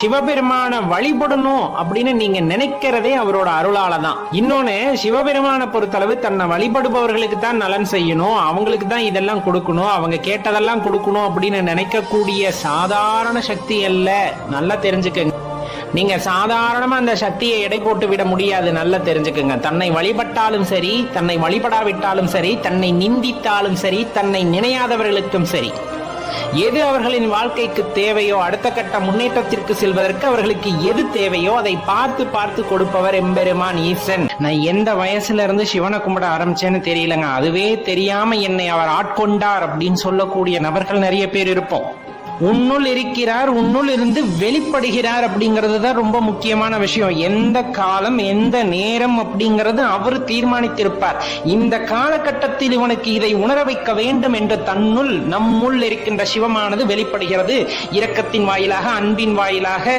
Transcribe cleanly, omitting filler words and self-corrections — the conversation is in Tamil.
சிவபெருமான வழிபடணும் அப்படின்னு நீங்க நினைக்கிறதே அவரோட அருளால தான். இன்னொன்னு, சிவபெருமான பொறுத்தளவு தன்னை வழிபடுபவர்களுக்கு தான் நலன் செய்யணும், அவங்களுக்கு தான் இதெல்லாம் கொடுக்கணும், அவங்க கேட்டதெல்லாம் கொடுக்கணும் அப்படின்னு நினைக்கக்கூடிய சாதாரண சக்தி அல்ல. நல்லா தெரிஞ்சுக்கங்க. நீங்க சாதாரணமா அந்த சக்தியை எடை போட்டு விட முடியாது. நல்லா தெரிஞ்சுக்கங்க. தன்னை வழிபட்டாலும் சரி, தன்னை வழிபடாவிட்டாலும் சரி, தன்னை நிந்தித்தாலும் சரி, தன்னை நினையாதவர்களுக்கும் சரி, எது அவர்களின் வாழ்க்கைக்கு தேவையோ, அடுத்த கட்ட முன்னேற்றத்திற்கு செல்வதற்கு அவர்களுக்கு எது தேவையோ அதை பார்த்து பார்த்து கொடுப்பவர் எம்பெருமான் ஈசன். நான் எந்த வயசுல இருந்து சிவனை கும்பிட ஆரம்பிச்சேன்னு தெரியலங்க. அதுவே தெரியாம என்னை அவர் ஆட்கொண்டார் அப்படின்னு சொல்லக்கூடிய நபர்கள் நிறைய பேர் இருப்போம். உன்னுள் இருக்கிறார், உன்னுள் இருந்து வெளிப்படுகிறார் அப்படிங்கிறது தான் ரொம்ப முக்கியமான விஷயம். எந்த காலம் எந்த நேரம் அப்படிங்கிறது அவர் தீர்மானித்திருப்பார். இந்த காலகட்டத்தில் இவனுக்கு இதை உணர வைக்க வேண்டும் என்று தன்னுள் நம்முள் இருக்கின்ற சிவமானது வெளிப்படுகிறது. இரக்கத்தின் வாயிலாக, அன்பின் வாயிலாக.